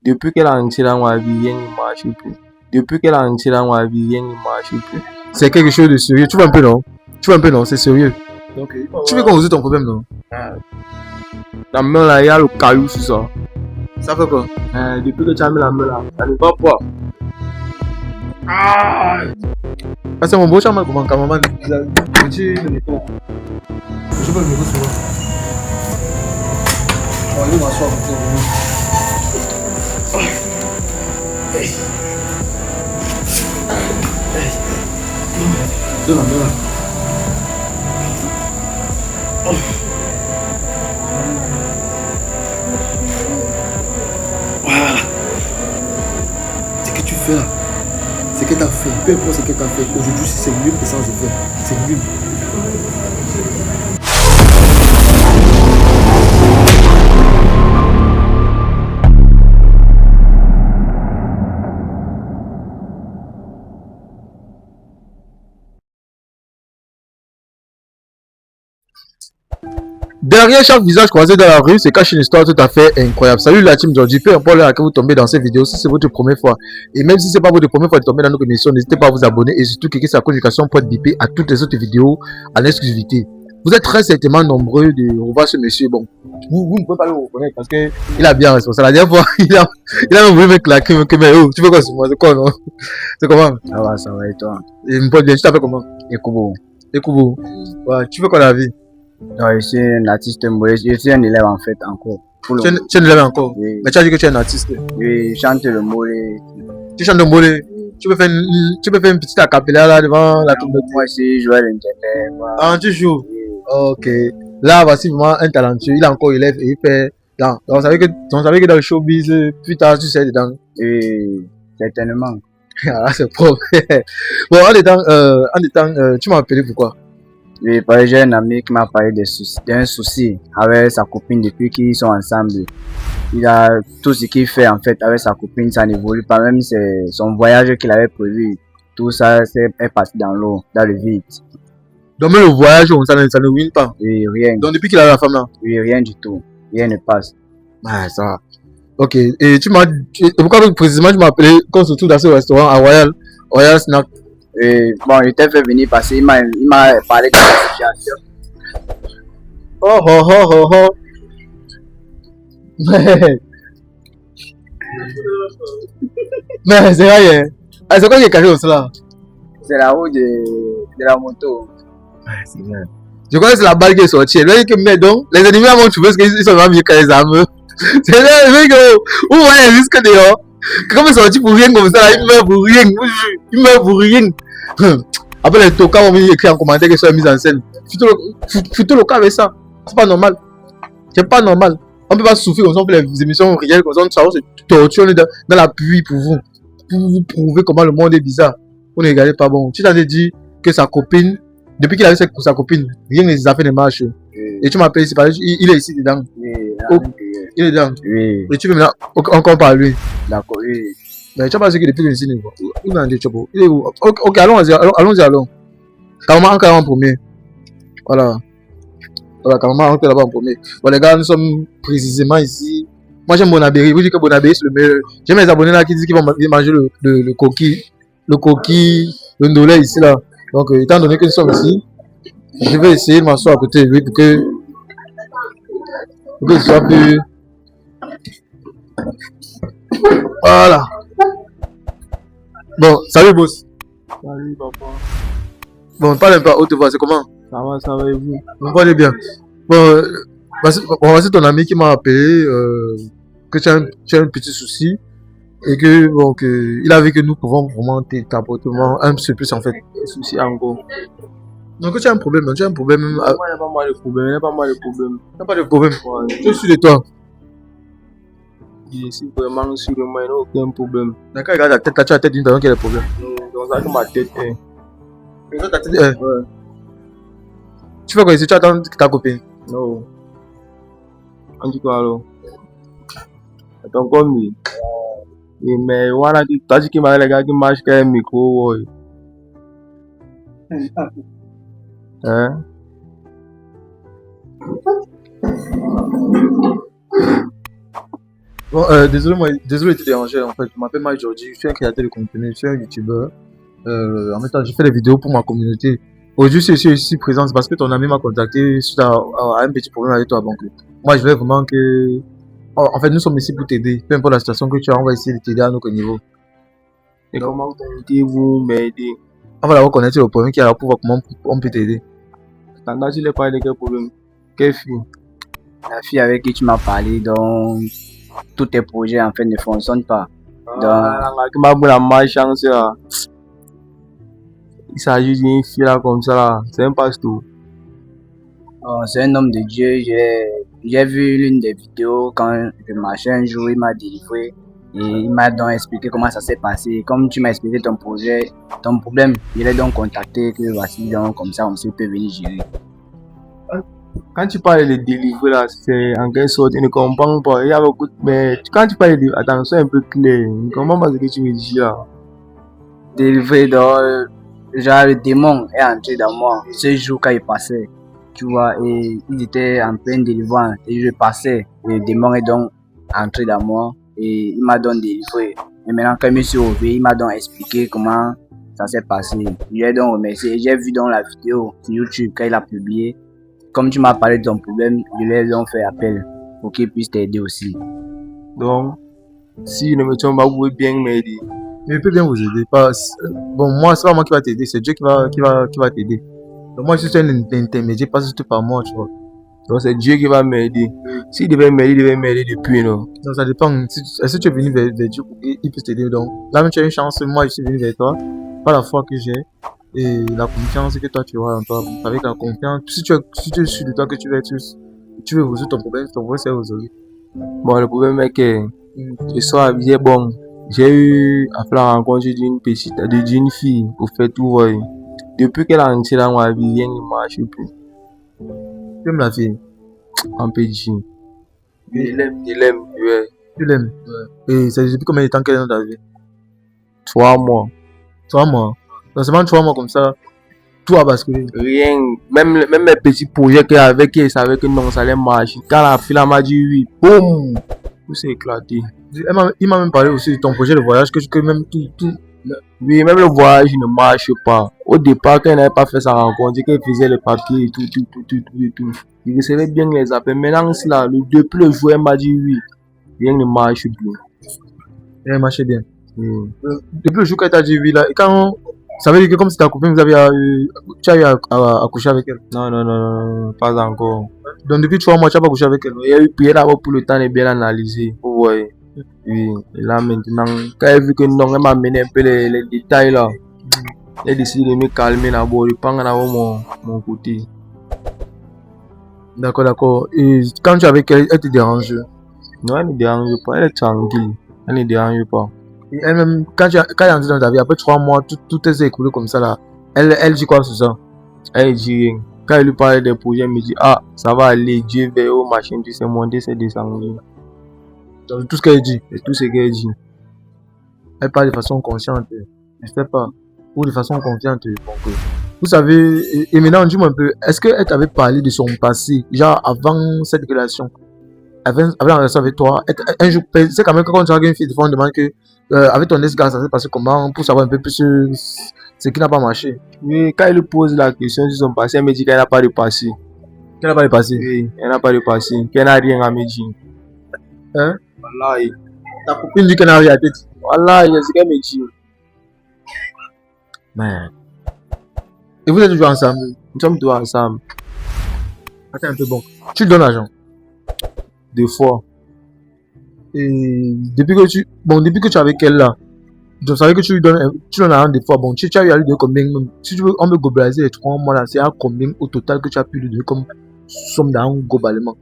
Depuis qu'elle a rentré dans ma vie, rien ne marche plus. Depuis qu'elle a rentré dans ma vie, rien ne marche plus. C'est quelque chose de sérieux. Tu vois un peu, non? Tu vois un peu, non? C'est sérieux. Donc, Tu veux qu'on résout ton problème, non? la main là, il y a le caillou sur ça. Ça fait quoi? Depuis que tu as mis la main là, ça ne va pas. Ah, c'est mon beau chaman, comment, cameraman? Je veux le micro. Je veux le micro souvent. On va aller m'asseoir. Donne-la. Voilà. Ce que tu fais là, ce que tu as fait, peu importe ce que tu as fait, aujourd'hui c'est nul et sans effet. C'est nul. Derrière chaque visage croisé dans la rue se cache une histoire tout à fait incroyable. Salut la team Georgie, peu importe l'heure à que vous tombez dans cette vidéo, si c'est votre première fois, et même si c'est pas votre première fois de tomber dans nos émissions, n'hésitez pas à vous abonner et surtout cliquer sur la notification pour être bipé à toutes les autres vidéos en exclusivité. Vous êtes très certainement nombreux de revoir ce monsieur. Bon, vous ne pouvez pas le reconnaître parce que il a bien responsable. La dernière fois, il a même voulu me claquer, mais oh, tu fais quoi sur moi? C'est quoi, non? C'est comment? Ça va et toi? Et mon pote bien, tu t'appelles comment? Ekubo. Ouais, tu fais quoi dans la vie? Non, je suis un artiste, je suis un élève en fait encore. Tu es un élève encore? Oui. Mais tu as dit que tu es un artiste. Oui, je chante le mollet. Tu chantes le mollet. Tu peux faire une petite acapella là devant la communauté. Moi aussi, je joue à l'internet. Ah, tu joues? Oui. Ok. Là, voici vraiment un talentueux. Il est encore élève et il fait. Donc, on savait que dans le showbiz, plus tard, tu sais dedans. Oui, certainement. Ah, c'est propre. Bon, en étant, tu m'as appelé pourquoi? Oui, parce que j'ai un ami qui m'a parlé d'un souci avec sa copine depuis qu'ils sont ensemble. Il a tout ce qu'il fait en fait avec sa copine, ça n'évolue pas. Même son voyage qu'il avait prévu, tout ça est parti dans l'eau, dans le vide. Donc, même le voyage, ça ne win pas. Oui, rien. Donc, depuis qu'il a la femme là? Oui, rien du tout. Rien ne passe. Ah, ça va. Ok. Et pourquoi précisément tu m'as appelé qu'on se trouve dans ce restaurant à Royal Snack? Et bon, il t'a fait venir parce qu'il m'a parlé de sa situation. Oh. Mais c'est rien. Ah, c'est quoi qui est caché au cela? C'est la roue de la moto. C'est bien. Je crois que c'est la balle qui est sortie. Mais donc, les ennemis vont trouver parce qu'ils sont vraiment mieux que les armes. C'est le mec, où voyez les risques dehors? Comme ils sont sortis pour rien comme ça, ils meurent pour rien. Après les tocards vont venir écrire en commentaire qu'ils sont mis en scène. Foutez le cas avec ça. C'est pas normal. On peut pas souffrir comme ça, on fait les émissions réelles comme ça, on se torture dans la pluie pour vous prouver comment le monde est bizarre. Vous ne regardez pas bon. Tu t'as dit que sa copine, depuis qu'il a eu sa copine, rien des affaires ne marche. Et tu m'appelles ici, il est ici dedans. Oui, il est dedans. Oui. Et tu veux maintenant encore parler. D'accord, oui. Mais tu as pas dit que depuis que ici, il est où? Ok, allons. Carrément, encore en premier. Voilà, carrément, on est là-bas en premier. Bon, les gars, nous sommes précisément ici. Moi, j'aime Bonabéry. Vous dites que Bonabéry, c'est le meilleur. J'aime les abonnés là qui disent qu'ils vont manger le coquille, le ndolé ici là. Donc, étant donné que nous sommes ici, je vais essayer de m'asseoir à côté de lui pour que ce soit plus. Voilà. Bon, salut boss. Salut papa. Bon, parle un peu à haute voix, c'est comment? Ça va et vous? Vous parlez bien. Bon, voici ton ami qui m'a appelé que tu as un petit souci et que bon il a vu que nous pouvons vraiment t'apporter un peu plus en fait. Un souci encore. Donc tu as un problème, tu as un problème. Moi, il n'y a pas mal de problème. Il n'y a pas de problème. Ouais. Je suis de toi. Je suis vraiment sûr de moi, il n'y a aucun problème. D'accord, regarde la tête, là, tu as la tête d'une personne qui a des problèmes. Donc ça que ma tête est. Regarde ta tête. Ouais. Tu fais quoi ici? Tu attends ta copine? Non. En tout cas, alors. Attends, comme lui. Mais voilà, tu as dit qu'il m'a les gars qui marchent avec un micro. Hein? Bon, désolé de te déranger. En fait, je m'appelle Mike Jordi, je suis un créateur de contenu, je suis un youtubeur. En même temps, je fais des vidéos pour ma communauté. Aujourd'hui, si je suis ici présent, c'est parce que ton ami m'a contacté suite à un petit problème avec toi. Donc, moi, je veux vraiment que. En fait, nous sommes ici pour t'aider. Peu importe la situation que tu as, on va essayer de t'aider à notre niveau. Et comment comptez-vous m'aider? On va d'abord connaître le problème qu'il y a là pour voir comment on peut t'aider. Quand tu l'as parlé de quel problème? Quelle fille? La fille avec qui tu m'as parlé, donc tous tes projets en fait ne fonctionnent pas. La malchance là. Il s'agit d'une fille là comme ça là. C'est un pasteur. C'est un homme de Dieu. J'ai vu l'une des vidéos quand je marchais un jour, il m'a délivré et il m'a donc expliqué comment ça s'est passé. Comme tu m'as expliqué ton projet, ton problème, il est donc contacté que voici donc comme ça on peut venir gérer. Quand tu parles de délivrer là, c'est en quelque sorte, je ne comprends pas. Il y a beaucoup de... Mais quand tu parles de... Attends, sois un peu clair. Je ne comprends pas ce que tu me dis là. Délivrer donc, genre le démon est entré dans moi ce jour quand il passait. Tu vois, et il était en pleine délivrance et je passais. Et le démon est donc entré dans moi et il m'a donc délivré. Et maintenant, quand je me suis relevé, il m'a donc expliqué comment ça s'est passé. Je lui ai donc remercié. J'ai vu dans la vidéo sur YouTube quand il a publié. Comme tu m'as parlé de ton problème, je lui ai donc fait appel pour qu'il puisse t'aider aussi. Donc, si ne me trompe pas, vous pouvez bien m'aider. Mais il peut bien vous aider. Bon, moi, c'est pas moi qui va t'aider, c'est Dieu qui va t'aider. Donc, moi, je suis un intermédiaire, pas juste par moi, tu vois. Donc, c'est Dieu qui va m'aider. S'il devait m'aider, il devait m'aider depuis, non? Donc, ça dépend. Est-ce que tu es venu vers Dieu pour qu'il puisse t'aider? Donc, là, même tu as une chance. Moi, je suis venu vers toi. Pas la foi que j'ai et la confiance que toi tu auras en toi. Avec la confiance, si tu es sûr de toi que tu veux résoudre ton problème c'est résolu. Bon, le problème est que ce soir, bon, j'ai eu à faire la rencontre d'une fille, au fait, tout, ouais. Depuis qu'elle a entré dans ma vie, rien ne marche plus. Tu aimes la fille? Un peu dit. Je l'aime, ouais. Tu l'aimes? Ouais. Et ça depuis combien de temps qu'elle est dans ta vie? 3 mois. 3 mois? Donc, seulement 3 mois comme ça, tout a basculé. Rien, même mes petits projets qu'il y avait, qu'elle savait que non, ça allait marcher. Quand la fille m'a dit oui, boum, tout s'est éclaté. Il m'a même parlé aussi de ton projet de voyage, que même tout. Oui, même le voyage ne marche pas. Au départ, quand elle n'avait pas fait sa rencontre, qu'elle faisait les papiers et tout. Il recevait bien les appels. Maintenant, là, depuis le jour, elle m'a dit oui, rien ne marche plus. Rien ne marchait bien. Depuis le jour qu'elle t'a dit oui, là, et quand ça veut dire que comme si ta copine, tu as eu à coucher avec elle? Non, pas encore. Donc depuis 3 mois, tu n'as pas couché avec elle? Il y a eu prié d'abord pour le temps de bien analyser. Vous voyez. Oui, et là maintenant, quand elle a vu que non, elle m'a amené un peu les détails là. Elle a décidé de me calmer d'abord, de prendre d'abord mon côté. D'accord. Et quand tu es avec elle, elle te dérange? Non, elle ne dérange pas, elle est tranquille. Elle ne dérange pas. Et elle-même, quand elle est entrée dans ta vie, après 3 mois, tout s'est écoulé comme ça là. Elle dit quoi sur ça? Elle dit rien. Quand elle lui parle des projets, elle me dit ah, ça va aller, Dieu veille au machin, tu sais monter, c'est descendu. Donc, tout ce qu'elle dit. C'est tout ce qu'elle dit. Elle parle de façon consciente, je sais pas, ou de façon confiante. Donc, vous savez, et maintenant, dis-moi un peu, est-ce qu'elle t'avait parlé de son passé, genre avant cette relation, avant la relation avec toi, un jour, c'est quand même quand tu as une fille, des fois on demande que, avec ton ex-gars, ça s'est passé comment, pour savoir un peu plus ce qui n'a pas marché. Oui, quand elle lui pose la question sur son passé, elle me dit qu'elle n'a pas de passé. Qu'elle n'a pas de passé? Oui, elle n'a pas de passé, qu'elle n'a rien à me dire. Hein? Voilà. Ta copine dit qu'elle n'a rien à te dire. Voilà, c'est ce qu'elle me dit. Mais... Et vous êtes toujours ensemble? Nous sommes toujours ensemble. Attends un peu, bon. Tu lui donnes l'argent? 2 fois. Et depuis que tu es avec elle là, donc ça veut dire que tu lui donnes l'argent des fois. Bon, tu as eu à lui donner combien? Si tu veux, on veut globaliser les 3 mois là, c'est à combien au total que tu as pu lui donner comme somme d'argent globalement?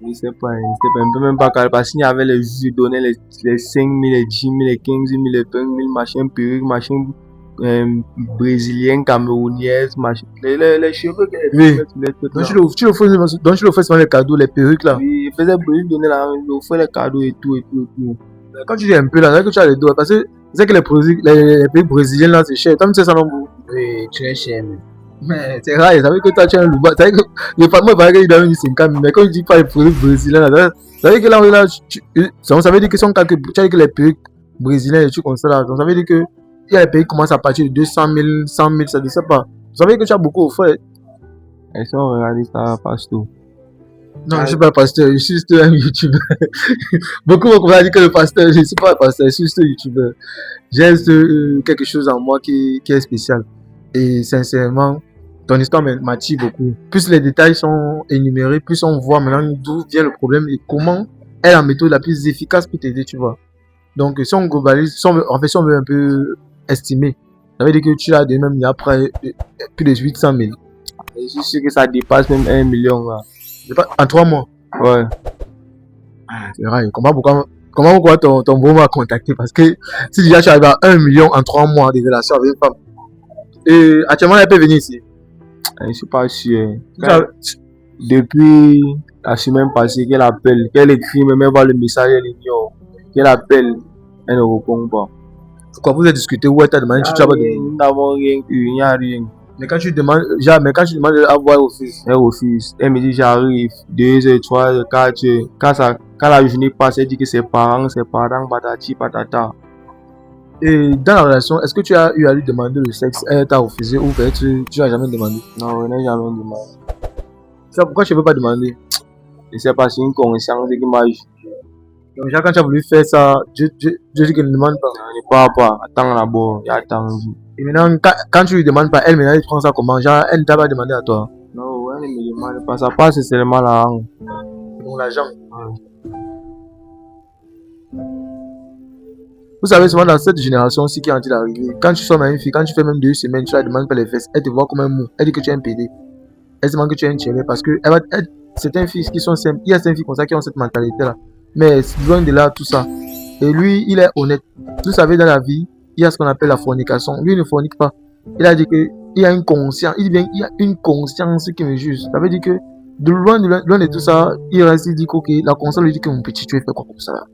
Je ne sais pas, je ne peux même pas calculer. Parce qu'il y avait les vues donner les 5 000, les 10 000, les 15 000, les 20 000, machin, perruque, machin, brésilien, camerounaise, machin. Les cheveux qu'elle oui. Donc tu le fais souvent les cadeaux, les perruques là. Oui, il faisait brûler, donner l'argent, il offrait les cadeaux et tout. Quand tu dis un peu là, c'est que tu as les doigts. Parce que c'est que les pays brésiliens là, c'est cher. Toi, tu sais ça non? Oui, très cher. Mais c'est rare, ça veut dire que toi tu es un loup. Ça veut dire que le patron il paraît qu'il donne 50 000, mais quand il dit pas les produits brésiliens, là, ça veut dire que là, ça veut dire que son cas que tu as dit que les pays brésiliens et tout comme ça là, donc ça veut dire que il y a des pays qui commencent à partir de 200 000, 100 000, ça ne sait pas. Ça veut dire que tu as beaucoup offert. Et si on regarde ça, passe tout. Non, je ne suis pas pasteur, je suis juste un youtubeur. Beaucoup vont dire que le pasteur, je ne suis pas un pasteur, je suis juste un youtubeur. J'ai juste quelque chose en moi qui est spécial. Et sincèrement, ton histoire m'attire beaucoup. Plus les détails sont énumérés, plus on voit maintenant d'où vient le problème et comment est la méthode la plus efficace pour t'aider, tu vois. Donc, si on globalise, si on veut un peu estimer, ça veut dire que tu as de même, il y a près plus de 800 000. Je suis sûr que ça dépasse même 1 million là. En 3 mois. Ouais. C'est vrai. Comment pourquoi ton beau m'a contacté? Parce que si déjà tu arrives à 1 million en 3 mois de relation avec une femme, et actuellement elle peut venir ici. Je suis pas sûr. Depuis la semaine passée qu'elle appelle, qu'elle écrit, même elle voit le message, elle ignore. Qu'elle appelle, elle ne répond pas. Pourquoi vous avez discuté? Où elle t'a demandé? Nous n'avons rien eu, il n'y a rien. Mais quand tu demandes à voir au fils, Elle refuse. Elle me dit j'arrive 2 h, 3 h, 4 h. Quand la journée passe, elle dit que ses parents, patati, patata. et dans la relation, est-ce que tu as eu à lui demander le sexe? Elle t'a refusé ou peut-être tu n'as jamais demandé? Non, elle n'a jamais demandé. C'est pourquoi tu ne veux pas demander? Je sais pas, c'est une conscience qui m'a jugé. Donc, quand tu as voulu faire ça, Dieu dit qu'elle ne demande pas. Ne parle pas, attends là-bas, il a attendu. Et maintenant, quand tu lui demandes pas, elle, maintenant, elle prend ça comment? Genre, elle ne t'a pas demandé à toi. Non, elle ne me demande pas, ça passe seulement là. Donc, l'argent. Vous savez, souvent dans cette génération aussi qui est en train d'arriver, quand tu sors à une fille, quand tu fais même 2 semaines, tu la demandes pas les fesses, elle te voit comme un mou. Elle dit que tu es un PD. Elle se demande que tu es un tirer parce que certaines filles qui sont simples, il y a certaines filles comme ça qui ont cette mentalité-là. Mais loin de là, tout ça. Et lui, il est honnête. Vous savez, dans la vie, il y a ce qu'on appelle la fornication. Lui, il ne fornique pas. Il a dit que il y a une conscience. Il dit bien, il y a une conscience qui me juge. Ça veut dire que de loin de tout ça, il reste, il dit que la conscience lui dit que mon petit, tu es fait quoi comme ça là?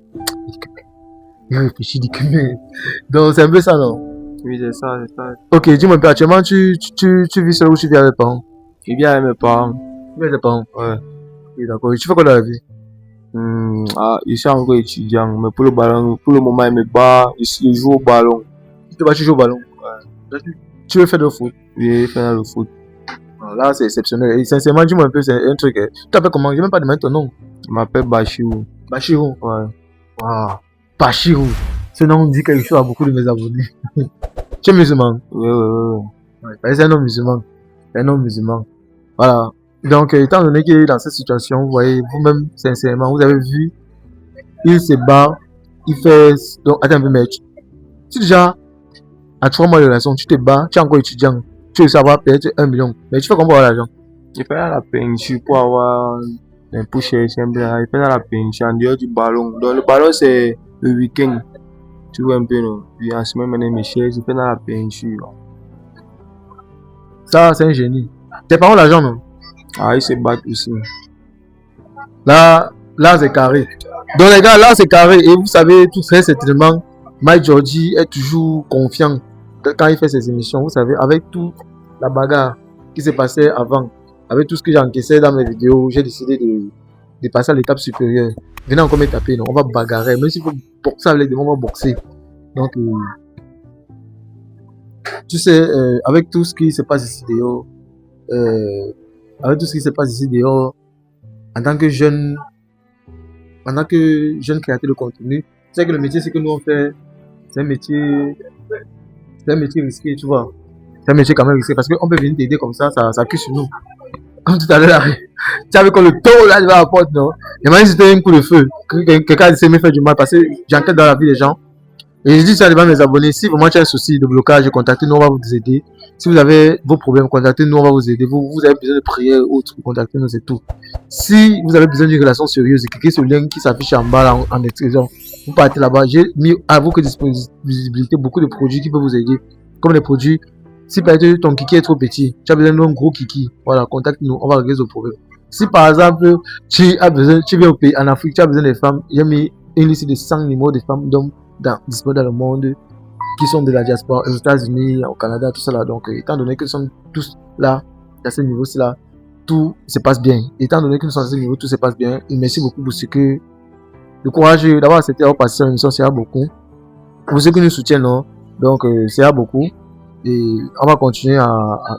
Il réfléchit, il dit que mais. Donc c'est un peu ça, non? Oui, c'est ça, c'est ça. Ok, dis-moi un peu, actuellement, tu vis seul ou tu vis avec tes parents? Je vis avec mes parents. Tu vis avec tes parents? Ouais. Oui, d'accord. Et tu fais quoi dans la vie? Je suis encore étudiant, mais pour le ballon, pour le moment, il me bat, je joue au ballon. Tu joues au ballon? Ouais. Tu veux faire de foot? Oui, je fais le foot. Là, c'est exceptionnel. Et sincèrement, dis-moi un peu, c'est un truc. Tu t'appelles comment? Je n'ai même pas demandé ton nom. Je m'appelle Bachirou. Bachirou? Ouais. Wow. Bachirou. Ce nom dit quelque chose à beaucoup de mes abonnés. Tu es musulman? Oui. Ouais, c'est un nom musulman. Un nom musulman. Voilà. Donc, étant donné qu'il est dans cette situation, vous voyez, vous-même, sincèrement, vous avez vu, il se bat, il fait. Donc, attends un peu, mais tu déjà, à 3 mois de relation, tu te bats, tu es encore étudiant, tu veux savoir peut-être 1 million, mais tu fais comment avoir l'argent? Je fais la peinture pour avoir un peu chercher un peu. Je fais la peinture en dehors du ballon. Donc, le ballon, c'est le week-end. Tu vois un peu, non? Puis en semaine, je me cherche, je fais la peinture. Ça, c'est un génie. Tes parents ont l'argent, non? Ah, ils se battent aussi. Là, c'est carré. Donc, les gars, là, c'est carré. Et vous savez, tout très certainement, Mike Jordi est toujours confiant quand il fait ses émissions. Vous savez, avec toute la bagarre qui s'est passée avant, avec tout ce que j'ai encaissé dans mes vidéos, j'ai décidé de passer à l'étape supérieure. Venez encore me taper, non? On va bagarrer. Même s'il faut boxer avec les on va boxer. Donc, tu sais, avec tout ce qui se passe ici dehors, en tant que jeune créateur de contenu, tu sais que le métier, c'est que nous on fait, c'est un métier risqué, tu vois. C'est un métier quand même risqué parce qu'on peut venir t'aider comme ça cuit sur nous. Comme tout à l'heure, là, tu avais comme le taux là devant la porte, non? Et maintenant, c'était un coup de feu. Quelqu'un essaie de me faire du mal parce que j'enquête dans la vie des gens. Et je dis ça devant mes abonnés. Si vraiment tu as un souci de blocage, contactez-nous, on va vous aider. Si vous avez vos problèmes, contactez-nous, on va vous aider. Vous avez besoin de prières ou autre, contactez-nous, c'est tout. Si vous avez besoin d'une relation sérieuse, cliquez sur le lien qui s'affiche en bas en description. Vous partez là-bas. J'ai mis à votre disponibilité beaucoup de produits qui peuvent vous aider. Comme les produits, si par exemple ton kiki est trop petit, tu as besoin d'un gros kiki, voilà, contacte-nous, on va régler ce problème. Si par exemple tu viens au pays, en Afrique, tu as besoin des femmes, j'ai mis une liste de 100 numéros de femmes, d'hommes disponibles dans le monde. qui sont de la diaspora aux États-Unis, au Canada, tout ça là. Donc, étant donné que nous sommes tous là, à ce niveau-ci là, tout se passe bien. Étant donné que nous sommes à ce niveau, tout se passe bien. Et merci beaucoup pour ce que le courage d'avoir accepté d'avoir passé sur l'émission, c'est beaucoup. Pour ceux qui nous soutiennent, non? Donc, c'est beaucoup. Et on va continuer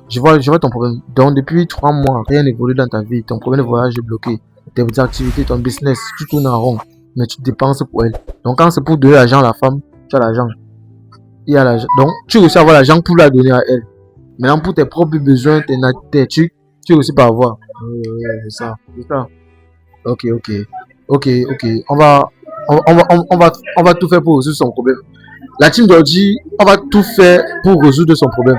je vois ton problème. Donc, depuis 3 mois, rien n'évolue dans ta vie. Ton problème de voyage est bloqué. Tes activités, ton business, tu tournes en rond. Mais tu dépenses pour elle. Donc, quand c'est pour donner l'argent à la femme, tu as l'argent. Il y a l'argent. Donc, tu réussis à avoir l'argent pour la donner à elle. Maintenant, pour tes propres besoins, tu réussis pas à avoir. C'est ça. Ok. On va tout faire pour résoudre son problème. La team d'Ordi, on va tout faire pour résoudre son problème.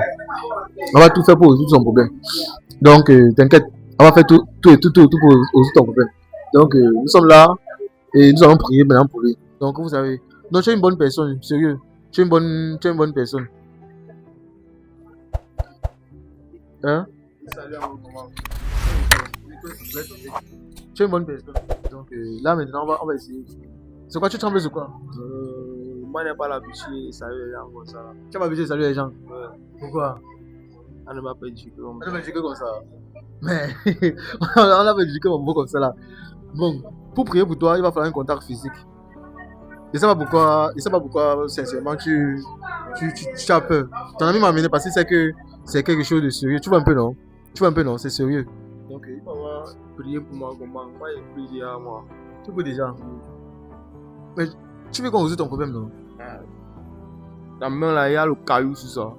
Donc, t'inquiète, on va faire tout pour résoudre ton problème. Donc, nous sommes là et nous allons prier maintenant pour lui. Donc, vous savez, donc tu es une bonne personne, sérieux. Tu es une bonne personne. Hein? Tu es une bonne personne. Donc, là maintenant, on va essayer. C'est quoi, tu trembles sur quoi? Moi, je n'ai pas l'habitude de saluer les gens comme ça. Tu as pas l'habitude de saluer les gens? Ouais. Pourquoi? On ne m'a pas éduqué comme ça. On n'a pas éduqué comme ça. Mais on n'a pas éduqué comme ça là. Bon, pour prier pour toi, il va falloir un contact physique. Je ne sais pas pourquoi, sincèrement, tu as peur. Ton ami m'a amené parce qu'il sait que c'est quelque chose de sérieux. Tu vois un peu, non? C'est sérieux. Donc, il va prier pour moi comment? Moi, je prie déjà à moi. Tu peux déjà. Mais tu veux qu'on résout ton problème, non? La main là, il y a le caillou sur ça.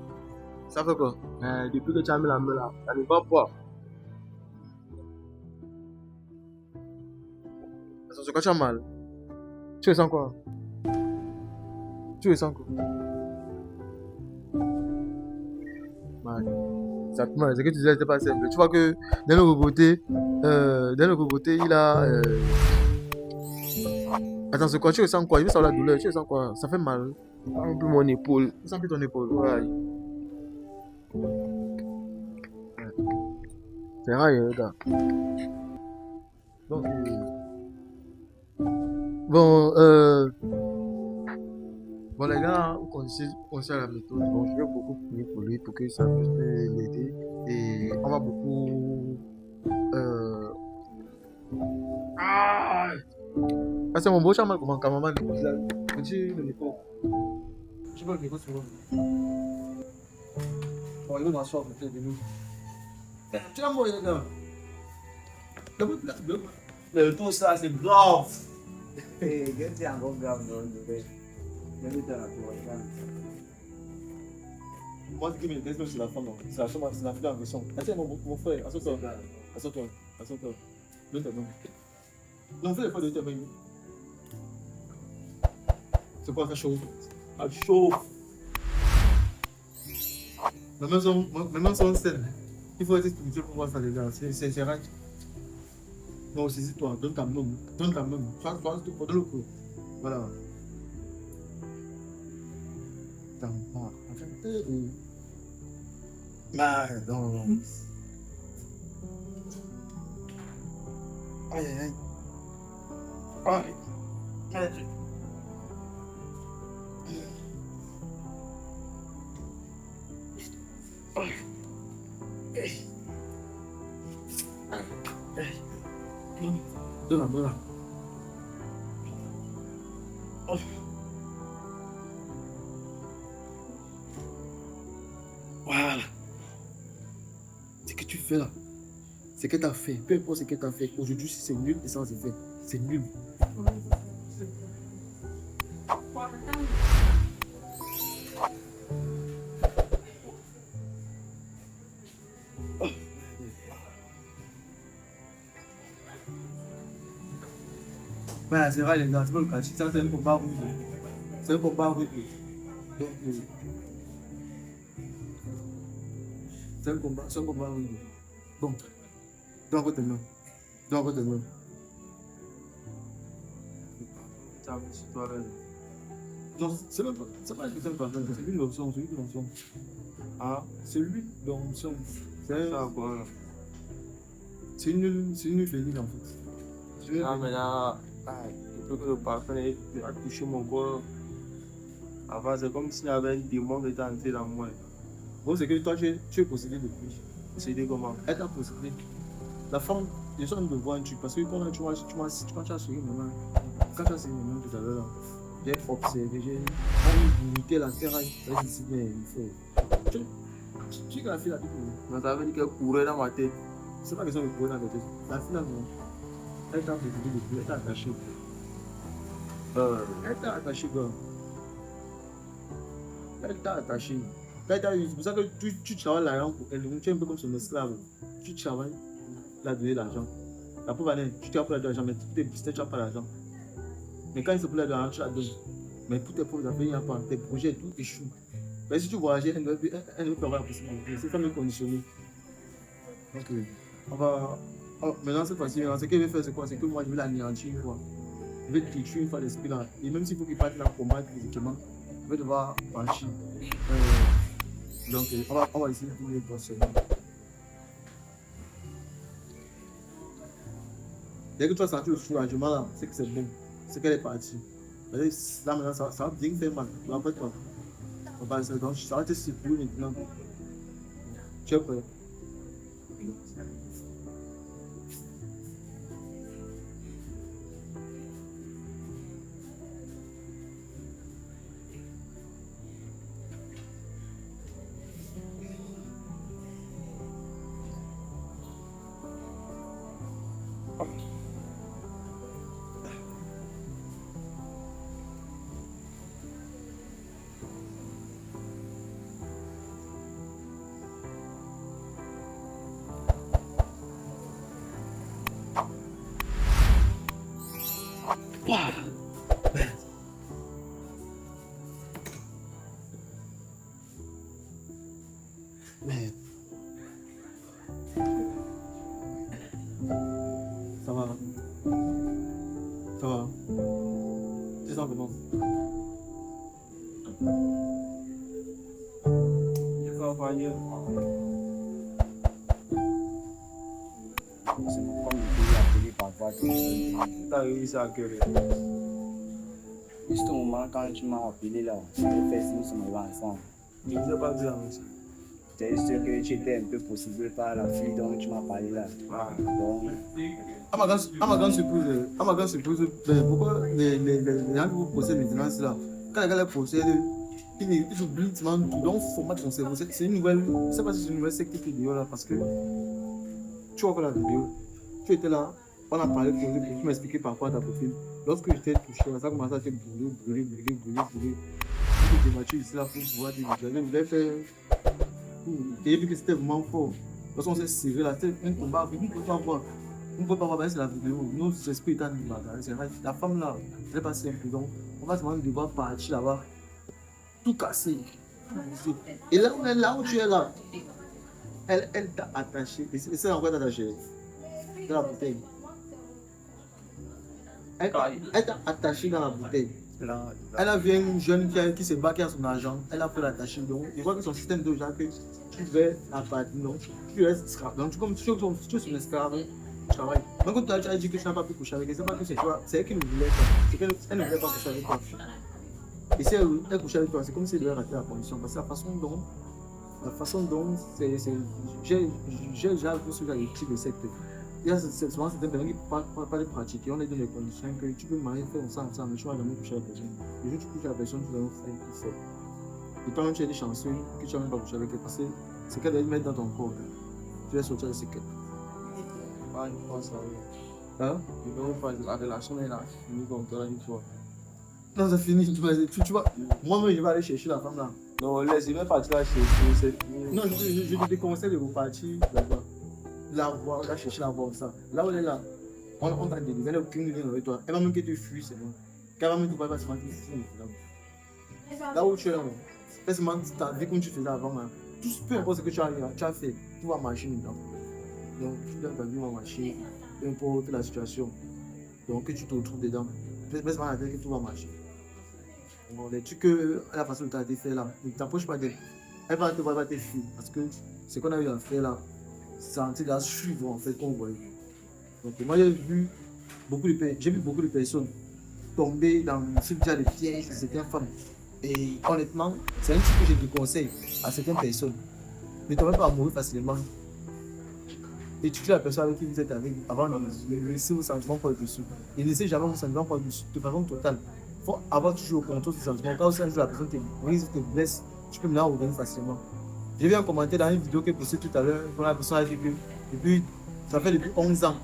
Ça fait quoi? Depuis que tu as mis la main là, ça ne va pas. Attention, quand tu as mal, tu ressens quoi? Exactement, ce que tu disais, c'était pas simple. Tu vois que d'un autre côté, il a. Attends, c'est quoi? Tu ressens quoi? Il veut savoir la douleur. Tu ressens quoi? Ça fait mal. Un peu mon épaule. Tu sens plus ton épaule. Ouais. C'est rare, les gars. Donc, bon, les gars, on continue à la méthode. Bon, je vais beaucoup prier pour lui pour que ça puisse l'aider. Et on va beaucoup. Parce que mon beau charme, comment maman continue le micro. Je veux le micro sur moi. Bon, il va m'asseoir peut-être de nous. Tu l'as mourir, les gars. Le tout ça, c'est grave. Qu'est-ce c'est encore grave, non? Moi, ce qui m'intéresse, c'est la femme. C'est la fille en question. Attends, mon frère, assois-toi. Donne ta main. Non, fais l'effort de ta main. C'est quoi, ça chauffe? Ça chauffe. Maintenant, sont saines. Il faut être spirituel pour voir ça, les gars. C'est rare. Non, saisis-toi. Donne ta main. Sois tout donne le coup. Voilà. Non. Aïe. Donne la main là. Voilà. Ce que tu fais là, ce que tu as fait, peu importe ce que tu as fait, aujourd'hui c'est nul et sans effet. C'est nul. Ouais, c'est vrai les gars, c'est pas le cas. Ça c'est un combat rude. C'est un combat rude. Donc, c'est un combat rude. Bon, donne encore tes mains. Non, c'est pas que c'est pas c'est lui l'option. Ah, c'est lui l'option. C'est une féline en fait. Ah, mais là, il faut que le parfum ait touché mon corps. Avant, c'est comme s'il y avait un démon qui était entré dans moi. Bon, c'est que toi, tu es possédé depuis. Possédé comment? Elle t'a possédé. La femme, je suis en train de voir un truc parce que quand tu as souri maman, quand tu as souri maman tout à l'heure, là, j'ai observé, j'ai limité la terre, elle s'est dit, mais il faut. Tu sais que la fille a dit que ça veut dire qu'elle courait dans ma tête. C'est pas question de courir dans ma tête. La fille là, non. Elle t'a possédé depuis, elle t'a attaché. Elle t'a attaché, quoi. Elle t'a attaché. C'est pour ça que tu travailles l'argent pour elle. Tu es un peu comme son esclave. Tu travailles, il a donné l'argent. La pauvre année, tu t'es appris l'argent, mais pour tes business, tu n'as pas l'argent. Mais quand il se plaît l'argent, tu la donnes. Mais pour tes pauvres affaires, il n'y a pas. Tes projets, tout échoue. Mais si tu voyages, elle ne veut pas avoir la possibilité. C'est comme conditionné. Donc, on va. Maintenant, cette fois-ci, ce qu'il veut faire, c'est quoi? C'est que moi, je vais l'anéantir une fois. Je vais le détruire une fois l'esprit là. Et même s'il faut qu'il parte là combattre physiquement, je vais devoir marcher. Donc, on va essayer de trouver le seulement. Dès que tu as senti le soulagement là, c'est que c'est bon. C'est qu'elle est partie. Là maintenant, ça va bien faire mal. Après toi, donc, ça va te secouer maintenant. Tu es prêt? Ça va. Ça va. C'est ça comment? Je vais faire mieux. C'est comme il appelé parfois. T'as réussi à gueuler. Juste au moment quand tu m'as appelé là, je vais faire signe sur mon ensemble. Je ne sais pas dire ça. C'est juste que tu étais un peu possible par la fille dont tu m'as parlé là. Donc, À ma grande surprise, pourquoi les gens qui vous possèdent maintenant là, quand les gars les possèdent, ils oublient tout, donc format ton cerveau. C'est une nouvelle, je ne sais pas si c'est une nouvelle secte qui est vidéo là, parce que tu vois la vidéo, tu étais là, on a parlé, tu m'expliquais par rapport à ta profil. Lorsque j'étais touché, ça a commencé à te brûler. Je me suis ici là pour pouvoir dire, je voulais faire. Et j'ai vu que c'était vraiment fort. Lorsqu'on s'est serré là, c'était un combat, on ne peut pas voir. On ne peut pas voir, c'est la vidéo. Nos esprits étaient en bagarre. C'est vrai, la femme là, elle est pas simple. Donc, on va seulement devoir partir là-bas, tout casser. Et là où tu es là, elle t'a attaché. Et c'est en quoi t'as attaché? Dans la bouteille. Elle t'a attaché dans la bouteille. Elle a vu une jeune qui se bat, qui a son argent. Elle a fait l'attacher. Donc, il voit que son système de gens, que tu veux la partie, non, tu restes esclave. Donc, comme tu es son esclave, tu travailles. Donc, quand tu as dit que tu n'as pas pu coucher avec elle, c'est pas que c'est toi, c'est elle qui ne voulait pas. C'est qu'elle ne voulait pas coucher avec toi. Et si elle couchait avec toi, c'est comme si elle devait rater la condition. Parce que la façon dont j'ai déjà vu ce genre de type de secte. Il y a souvent certaines personnes qui ne peuvent pas les pratiquer. On est dans les conditions que tu peux marier, faire ensemble, mais tu ne vas jamais coucher avec la personne. Le jour où tu couches avec la personne, tu vas faire plus fort. Et toi-même, tu es des chanceux que tu n'as même pas couché avec elle parce que c'est qu'elle doit le mettre dans ton corps. Tu vas sortir de ce qu'elle. Ah, je pense ça. Hein? Je vais faire la relation est là, finie comme toi, une fois. Non, c'est fini. Tu vois, moi-même, je vais aller chercher la femme là. Non, laisse, je vais partir là chez Non, je te conseille de repartir là-bas. La voir, là, chercher la voir, ça. Là où elle est là, on t'a délivré, elle n'a aucune lien avec toi. Elle va même que tu fuis, c'est bon. Car elle va même que tu vas se mentir ici. Là où tu es là, laisse-moi ta vie comme tu faisais avant. Tout peu importe ce que tu as fait, tu vas marcher dedans. Donc, tu dois ta vie va marcher, peu importe la situation. Donc, que tu te retrouves dedans. Laisse-moi la tête que tout va marcher. Bon, les trucs que la façon dont tu as été fait là, ne t'approche pas d'elle. Elle va te voir, elle va te fuir. Parce que ce qu'on a eu à faire là, c'est en train de suivre en fait qu'on voyait. Donc moi j'ai vu beaucoup de personnes tomber dans ce genre de piège de certaines femmes. Et honnêtement, c'est un truc que je déconseille à certaines personnes. Ne tombez pas amoureux facilement. Étudiez la personne avec qui vous êtes avec avant de laisser vos sentiments prendre dessus. Et ne laissez jamais vos sentiments prendre dessus de façon totale. Il faut avoir toujours au contrôle de ses sentiments. Quand un jour la personne te brise, te blesse, tu peux maintenant revenir facilement. J'ai vu un commentaire dans une vidéo que posté tout à l'heure, quand la personne a dit que depuis, ça fait depuis 11 ans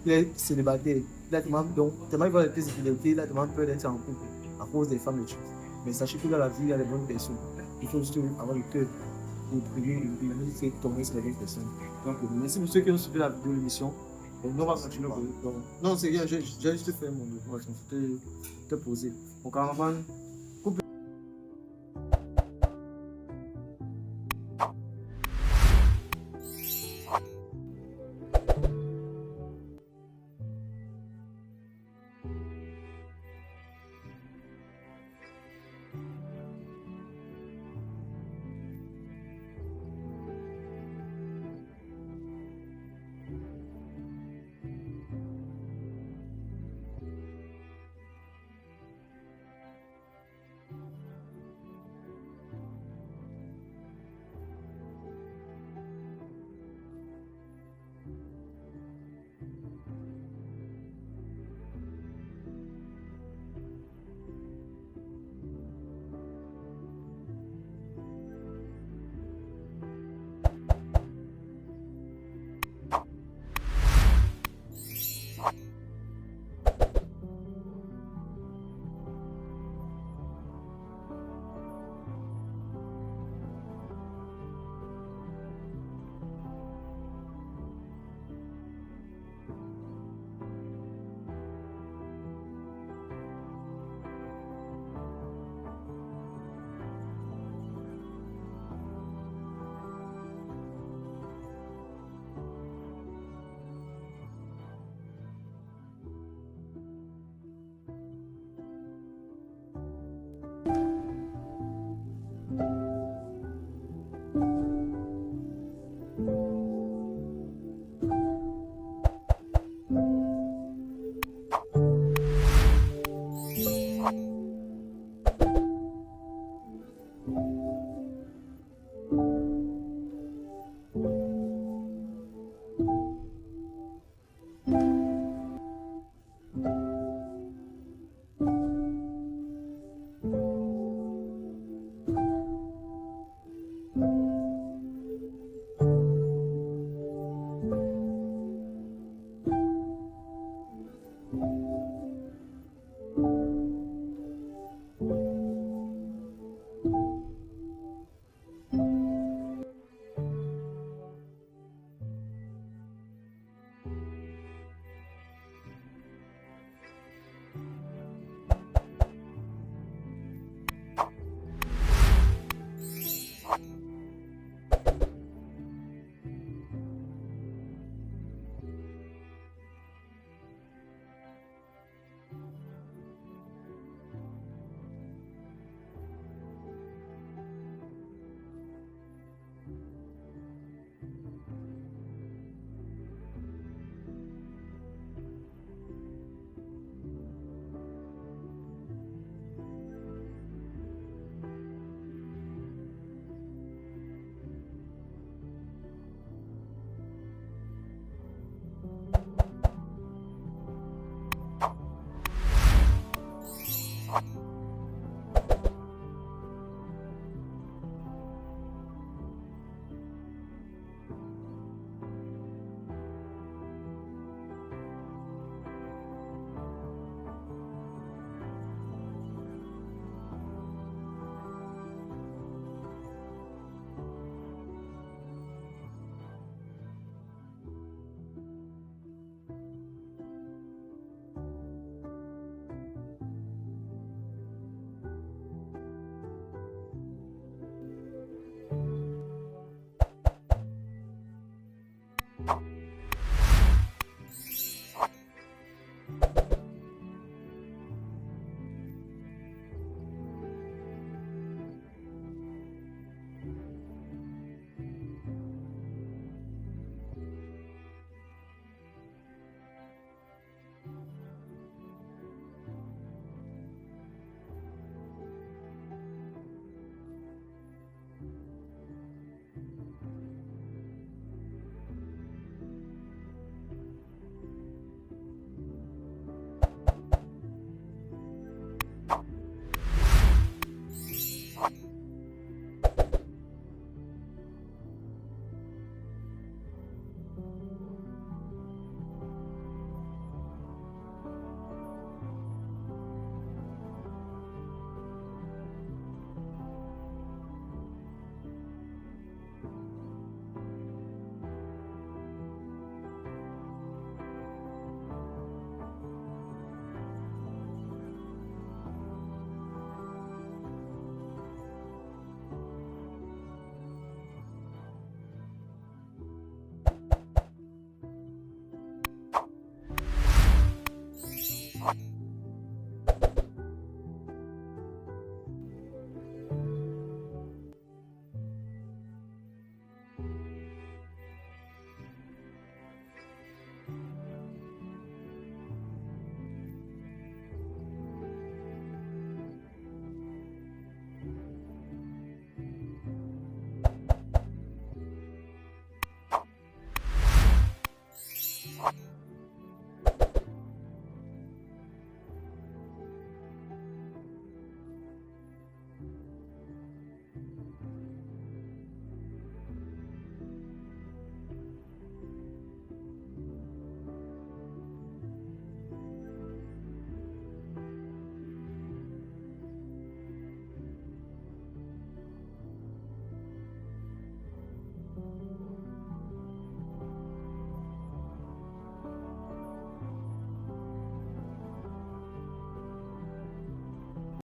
qu'il est célibataire. Il a tellement, tellement il voit les difficultés, il a tellement peur d'être en couple à cause des femmes et tout. Mais sachez que dans la vie, il y a des bonnes personnes. Il faut juste avoir le cœur pour prier et laisser tomber sur les bonnes personnes. Donc, merci pour ceux qui ont suivi la vidéo, l'émission. Et nous, on va continuer. Non, c'est rien, j'ai juste fait mon décoration. C'était posé. Mon cameraman,